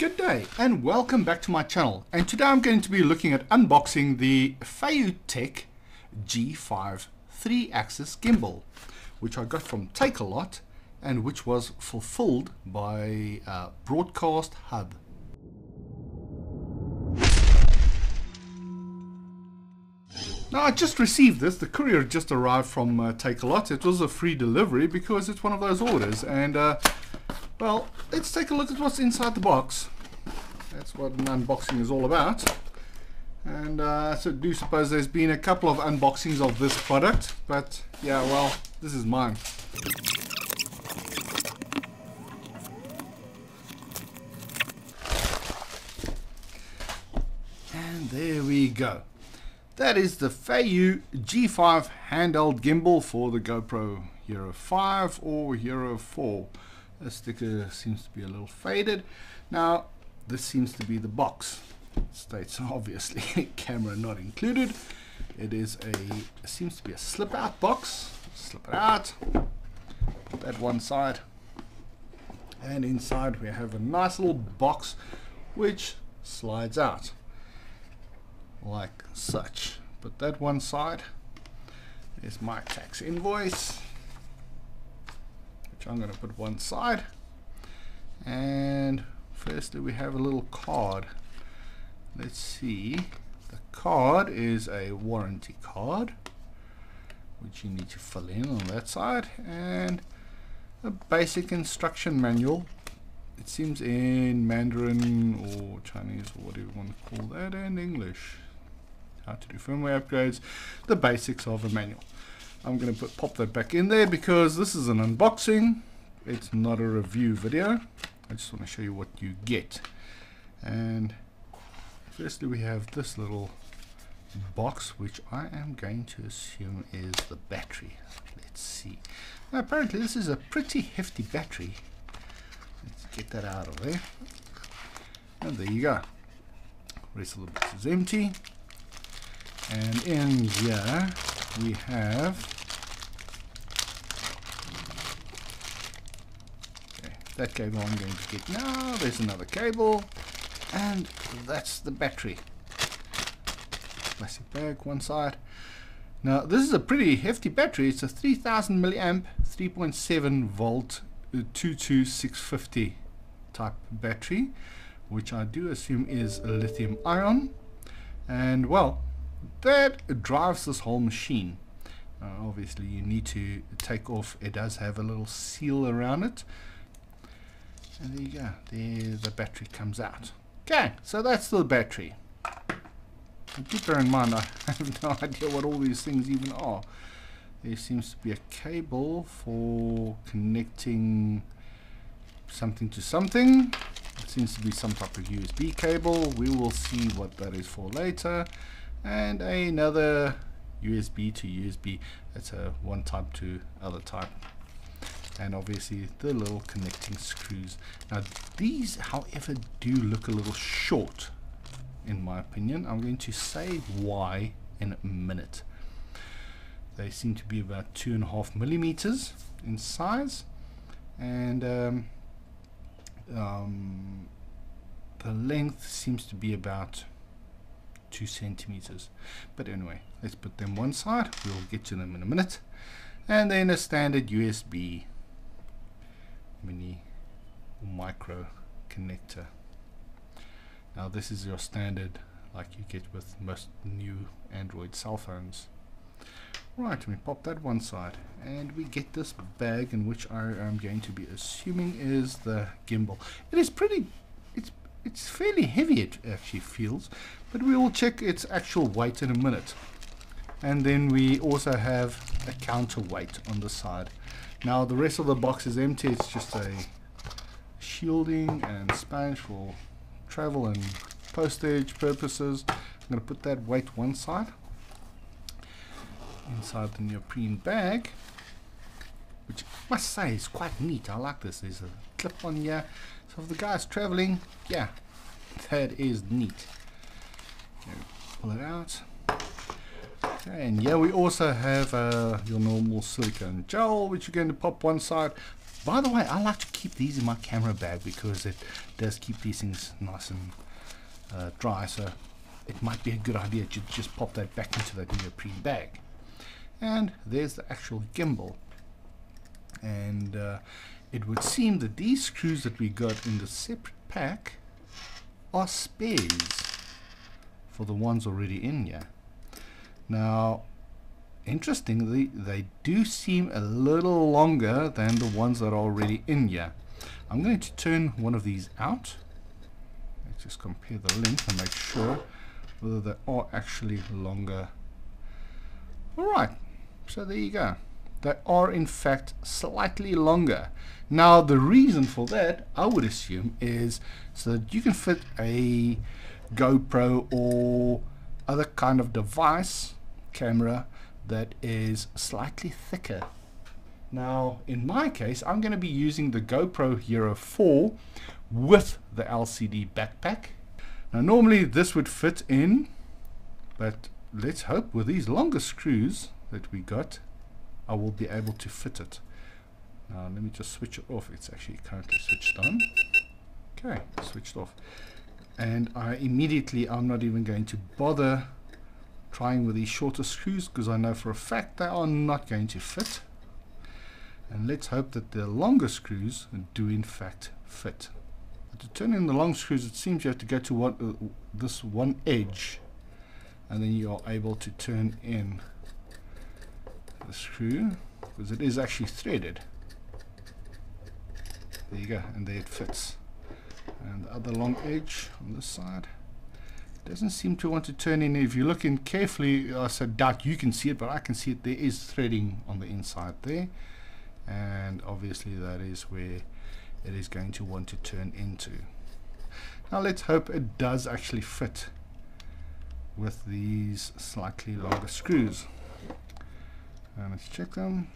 Good day and welcome back to my channel, and today I'm going to be looking at unboxing the Feiyu Tech G5 3-axis gimbal, which I got from Takealot and which was fulfilled by Broadcast Hub. Now I just received this, the courier just arrived from Takealot. It was a free delivery because it's one of those orders, and well, let's take a look at what's inside the box. That's what an unboxing is all about. And so I do suppose there's been a couple of unboxings of this product, but yeah, well, this is mine. And there we go. That is the Feiyu G5 handheld gimbal for the GoPro Hero 5 or Hero 4. The sticker seems to be a little faded. Now this seems to be the box. It states obviously camera not included. It is seems to be a slip out box. Slip it out, put that one side, and inside we have a nice little box which slides out like such. Put that one side. There's my tax invoice, which I'm going to put one side. And firstly we have a little card. Let's see. The card is a warranty card, which you need to fill in on that side, and a basic instruction manual. It seems in Mandarin or Chinese or whatever you want to call that, and English. How to do firmware upgrades, the basics of a manual. I'm going to pop that back in there because this is an unboxing. It's not a review video. I just want to show you what you get. And firstly we have this little box, which I am going to assume is the battery. Let's see. Now apparently this is a pretty hefty battery. Let's get that out of there. And there you go. The rest of the box is empty. And in here we have, okay, that cable I'm going to get now. There's another cable, and that's the battery. Plastic bag one side. Now this is a pretty hefty battery. It's a 3000 milliamp 3.7 volt 22650 type battery, which I do assume is a lithium ion, and well, that drives this whole machine. Obviously you need to take off, it does have a little seal around it, and there you go, there the battery comes out. Okay, so that's the battery. And keep bear in mind I have no idea what all these things even are. There seems to be a cable for connecting something to something. It seems to be some type of USB cable. We will see what that is for later. And another USB to USB. That's a one type to other type. And obviously the little connecting screws. Now these, however, do look a little short in my opinion. I'm going to say why in a minute. They seem to be about 2.5 millimeters in size, and the length seems to be about 2 centimeters. But anyway, let's put them one side. We'll get to them in a minute. And then a standard USB mini or micro connector. Now this is your standard, like you get with most new Android cell phones. Right, we pop that one side, and we get this bag, in which I am going to be assuming is the gimbal. It is pretty, it's fairly heavy, it actually feels, but we will check its actual weight in a minute. And then we also have a counterweight on the side. Now the rest of the box is empty. It's just a shielding and sponge for travel and postage purposes. I'm going to put that weight one side inside the neoprene bag, which I must say is quite neat. I like this. There's a clip on here, so if the guy's traveling, yeah, that is neat. Okay, pull it out. Okay, and yeah, we also have your normal silicone gel, which you're going to pop one side. By the way, I like to keep these in my camera bag because it does keep these things nice and dry, so it might be a good idea to just pop that back into that neoprene bag. And there's the actual gimbal. And it would seem that these screws that we got in the separate pack are spares for the ones already in here. Now, interestingly, they do seem a little longer than the ones that are already in here. I'm going to turn one of these out. Let's just compare the length and make sure whether they are actually longer. Alright, so there you go. They are in fact slightly longer. Now the reason for that, I would assume, is so that you can fit a GoPro or other kind of device camera that is slightly thicker. Now in my case, I'm going to be using the GoPro Hero 4 with the LCD backpack. Now normally this would fit in, but let's hope with these longer screws that we got, I will be able to fit it. Now let me just switch it off. It's actually currently switched on. Okay, switched off. And I'm not even going to bother trying with these shorter screws because I know for a fact they are not going to fit. And let's hope that the longer screws do in fact fit. But to turn in the long screws, it seems you have to go to this one edge, and then you are able to turn in the screw because it is actually threaded. There you go, and there it fits. And the other long edge on this side doesn't seem to want to turn in. If you look in carefully, I said doubt you can see it, but I can see it. There is threading on the inside there, and obviously that is where it is going to want to turn into. Now let's hope it does actually fit with these slightly longer screws. And let's check them.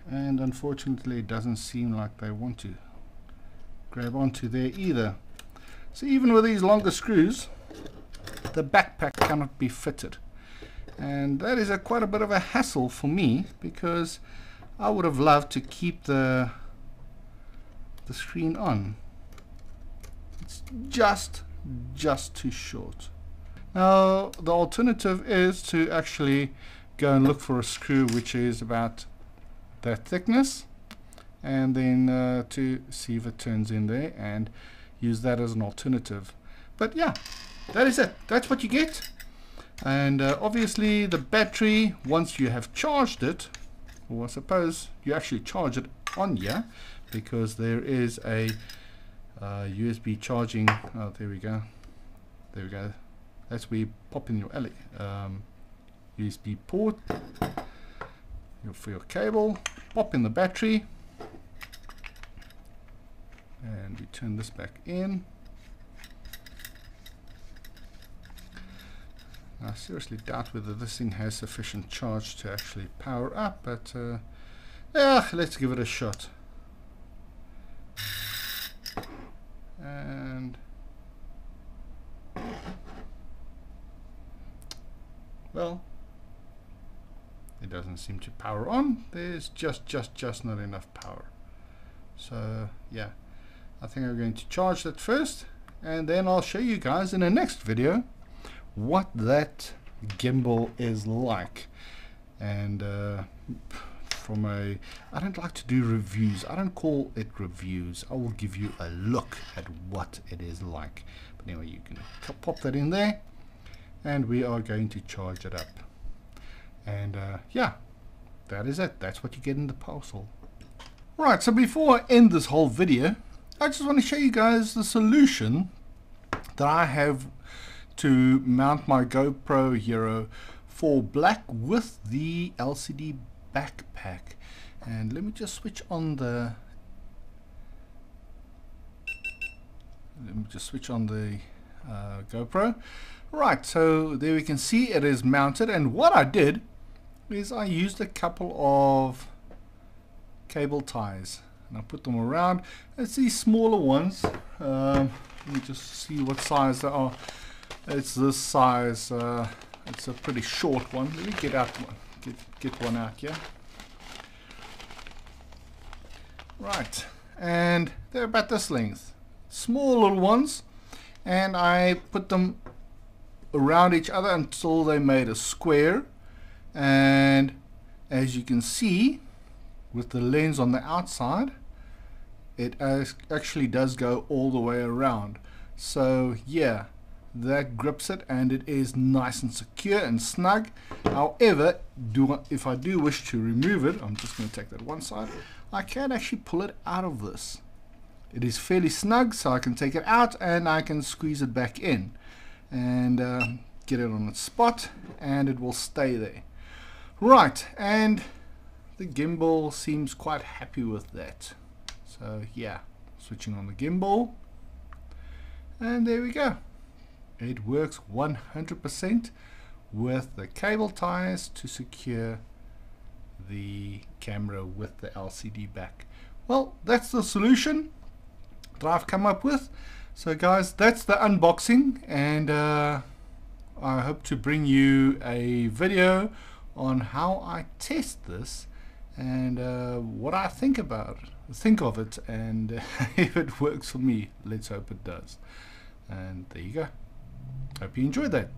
And unfortunately it doesn't seem like they want to grab onto there either. So even with these longer screws, the backpack cannot be fitted. And that is quite a bit of a hassle for me, because I would have loved to keep the screen on. It's just too short. Now the alternative is to actually go and look for a screw which is about that thickness, and then to see if it turns in there and use that as an alternative. But yeah, that is it. That's what you get. And obviously the battery, once you have charged it, or I suppose you actually charge it on here, because there is a USB charging. Oh, there we go. There we go. That's where you pop in your USB port for your cable, pop in the battery, and we turn this back in. I seriously doubt whether this thing has sufficient charge to actually power up, but yeah, let's give it a shot. And well, it doesn't seem to power on. There's just not enough power. So yeah, I think I'm going to charge that first, and then I'll show you guys in the next video what that gimbal is like. And I don't like to do reviews. I don't call it reviews. I will give you a look at what it is like. But anyway, you can pop that in there, and we are going to charge it up. And yeah, that is it. That's what you get in the parcel. Right, so before I end this whole video, I just want to show you guys the solution that I have to mount my GoPro Hero 4 Black with the LCD backpack. And let me just switch on the GoPro. Right, so there we can see it is mounted, and what I did is I used a couple of cable ties and I put them around. It's these smaller ones. Let me just see what size they are. It's this size. It's a pretty short one. Let me get out one. Get one out here. Right, and they're about this length. Small little ones, and I put them around each other until they made a square. And as you can see, with the lens on the outside, it actually does go all the way around. So yeah, that grips it, and it is nice and secure and snug. However, if I do wish to remove it, I'm just going to take that one side, I can actually pull it out of this. It is fairly snug, so I can take it out and I can squeeze it back in and get it on its spot, and it will stay there. Right, and the gimbal seems quite happy with that. So yeah, switching on the gimbal, and there we go. It works 100% with the cable ties to secure the camera with the LCD back. Well, that's the solution that I've come up with. So guys, that's the unboxing, and I hope to bring you a video on how I test this and what I think of it, and if it works for me. Let's hope it does. And there you go. Hope you enjoyed that.